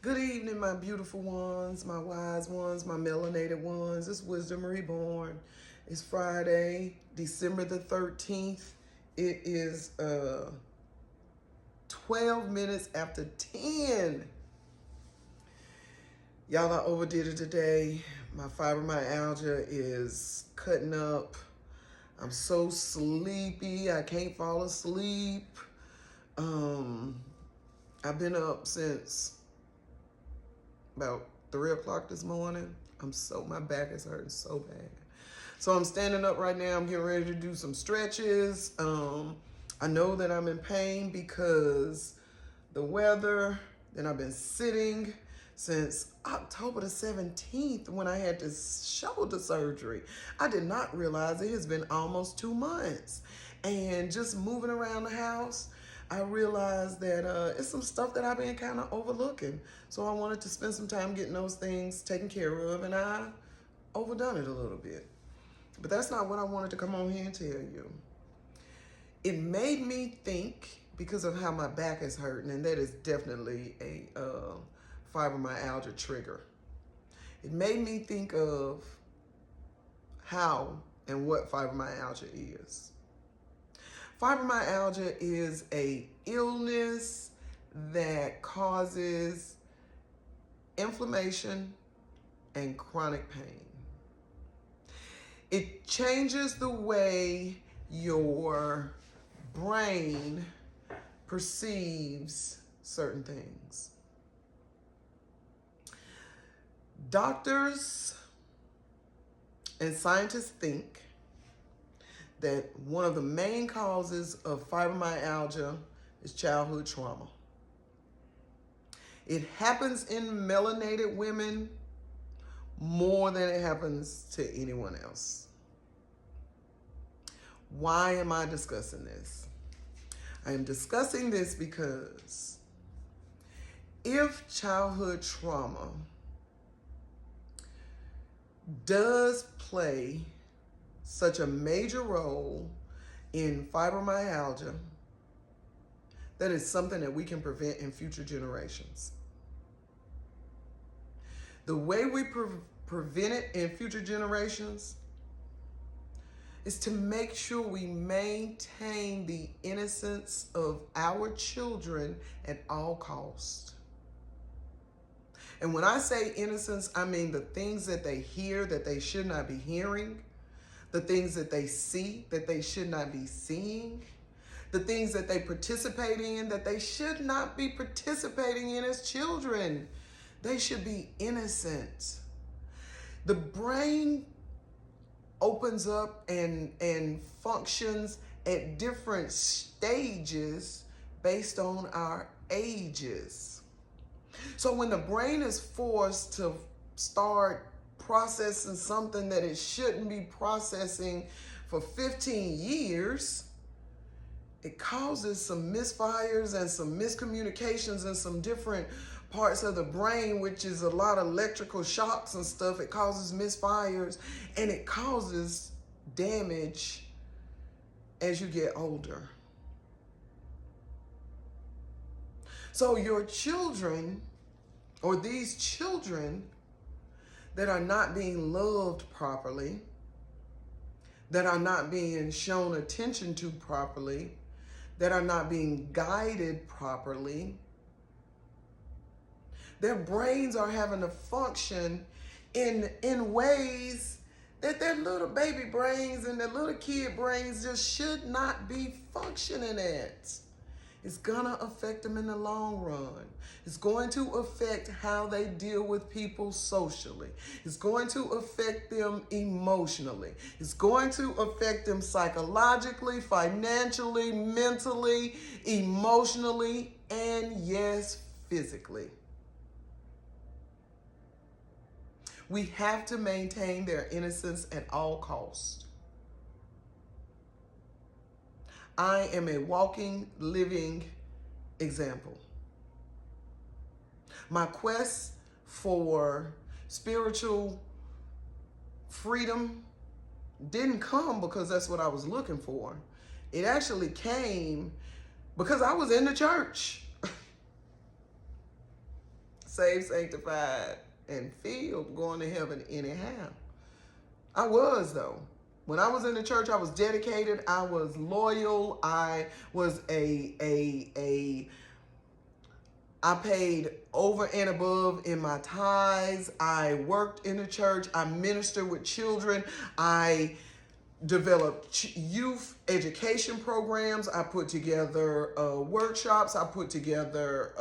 Good evening, my beautiful ones, my wise ones, my melanated ones. It's Wisdom Reborn. It's Friday, December the 13th. It is 12 minutes after 10. Y'all, I overdid it today. My fibromyalgia is cutting up. I'm so sleepy. I can't fall asleep. I've been up since about 3 o'clock this morning. My back is hurting so bad. So I'm standing up right now. I'm getting ready to do some stretches. I know that I'm in pain because the weather. Then I've been sitting since October the 17th when I had this shoulder surgery. I did not realize it has been almost 2 months. And just moving around the house, I realized that it's some stuff that I've been kind of overlooking. So I wanted to spend some time getting those things taken care of, and I overdone it a little bit. But that's not what I wanted to come on here and tell you. It made me think, because of how my back is hurting, and that is definitely a fibromyalgia trigger. It made me think of how and what fibromyalgia is. Fibromyalgia is an illness that causes inflammation and chronic pain. It changes the way your brain perceives certain things. Doctors and scientists think that one of the main causes of fibromyalgia is childhood trauma. It happens in melanated women more than it happens to anyone else. Why am I discussing this? I am discussing this because if childhood trauma does play such a major role in fibromyalgia, that is something that we can prevent in future generations. The way we prevent it in future generations is to make sure we maintain the innocence of our children at all costs. And when I say innocence, I mean the things that they hear that they should not be hearing, the things that they see that they should not be seeing, the things that they participate in that they should not be participating in as children. They should be innocent. The brain opens up and functions at different stages based on our ages. So when the brain is forced to start processing something that it shouldn't be processing for 15 years, it causes some misfires and some miscommunications and some different parts of the brain, which is a lot of electrical shocks and stuff. It causes misfires and it causes damage as you get older. So your children, or these children that are not being loved properly, that are not being shown attention to properly, that are not being guided properly, their brains are having to function in ways that their little baby brains and their little kid brains just should not be functioning at. It's gonna affect them in the long run. It's going to affect how they deal with people socially. It's going to affect them emotionally. It's going to affect them psychologically, financially, mentally, emotionally, and yes, physically. We have to maintain their innocence at all costs. I am a walking, living example. My quest for spiritual freedom didn't come because that's what I was looking for. It actually came because I was in the church. saved, sanctified, and filled, going to heaven anyhow. I was, though. When I was in the church, I was dedicated. I was loyal. I was I paid over and above in my tithes. I worked in the church. I ministered with children. I developed youth education programs. I put together workshops. I put together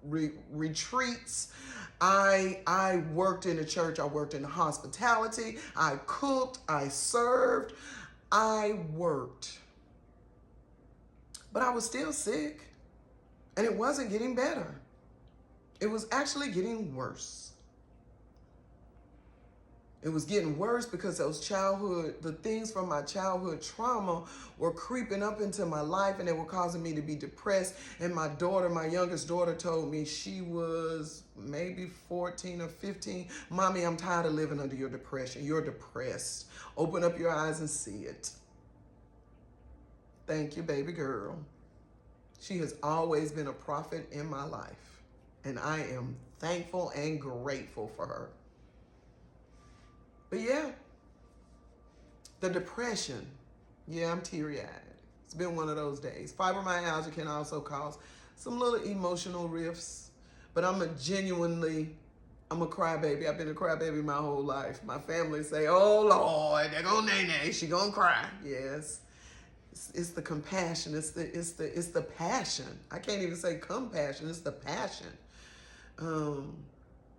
retreats. I worked in the church. I worked in hospitality. I cooked. I served. I worked. But I was still sick. And it wasn't getting better. It was actually getting worse. It was getting worse because the things from my childhood trauma were creeping up into my life, and they were causing me to be depressed. And my daughter, my youngest daughter, told me, she was maybe 14 or 15, "Mommy, I'm tired of living under your depression. You're depressed. Open up your eyes and see it." Thank you, baby girl. She has always been a prophet in my life, and I am thankful and grateful for her. But yeah, the depression, yeah, I'm teary-eyed. It's been one of those days. Fibromyalgia can also cause some little emotional rifts, but I'm a crybaby. I've been a crybaby my whole life. My family say, "Oh Lord, they're gonna nay, she gonna cry." Yes. It's the compassion. It's the passion. I can't even say compassion. It's the passion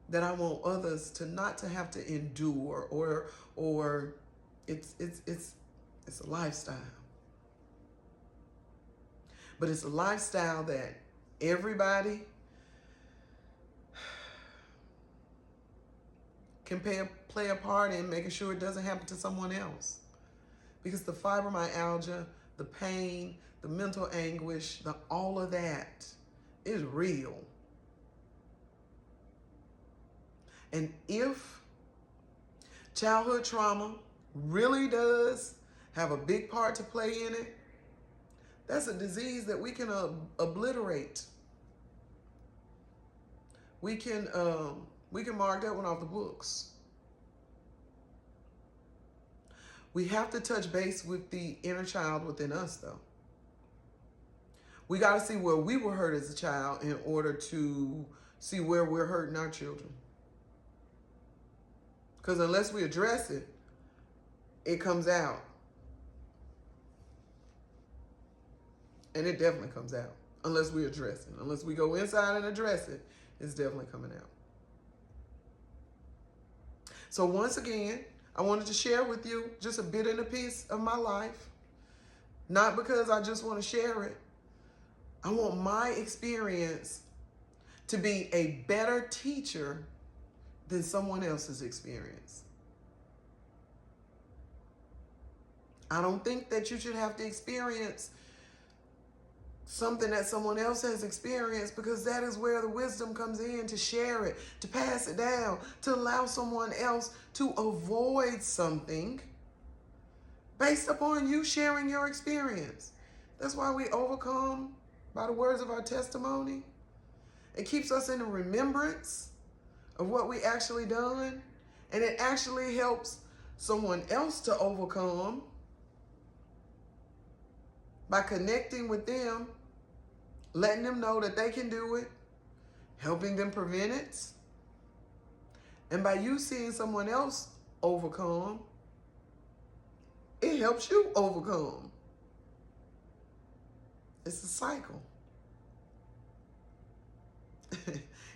that I want others to not to have to endure, or it's a lifestyle. But it's a lifestyle that everybody can play a part in making sure it doesn't happen to someone else. Because the fibromyalgia, the pain, the mental anguish, all of that is real. And if childhood trauma really does have a big part to play in it, that's a disease that we can obliterate. We can mark that one off the books. We have to touch base with the inner child within us, though. We got to see where we were hurt as a child in order to see where we're hurting our children. Because unless we address it, it comes out. And it definitely comes out. Unless we address it. Unless we go inside and address it, it's definitely coming out. So once again, I wanted to share with you just a bit and a piece of my life. Not because I just want to share it. I want my experience to be a better teacher than someone else's experience. I don't think that you should have to experience something that someone else has experienced, because that is where the wisdom comes in, to share it, to pass it down, to allow someone else to avoid something based upon you sharing your experience. That's why we overcome by the words of our testimony. It keeps us in the remembrance of what we actually done, and it actually helps someone else to overcome by connecting with them, letting them know that they can do it, helping them prevent it. And by you seeing someone else overcome, it helps you overcome. It's a cycle.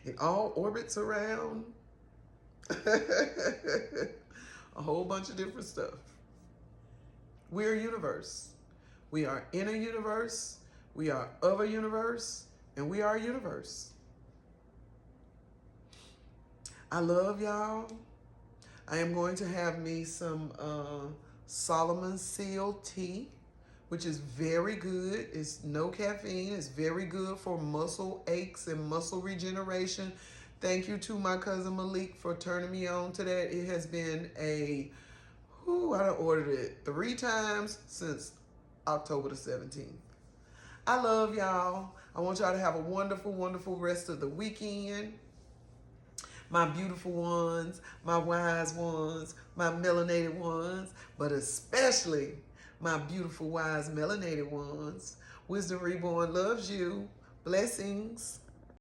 It all orbits around a whole bunch of different stuff. We're a universe. We are in a universe. We are of a universe. And we are a universe. I love y'all. I am going to have me some Solomon Seal tea, which is very good. It's no caffeine. It's very good for muscle aches and muscle regeneration. Thank you to my cousin Malik for turning me on to that. It has been I done ordered it 3 times since October the 17th. I love y'all. I want y'all to have a wonderful, wonderful rest of the weekend. my beautiful ones, my wise ones, my melanated ones, but especially my beautiful, wise, melanated ones. Wisdom Reborn loves you. Blessings.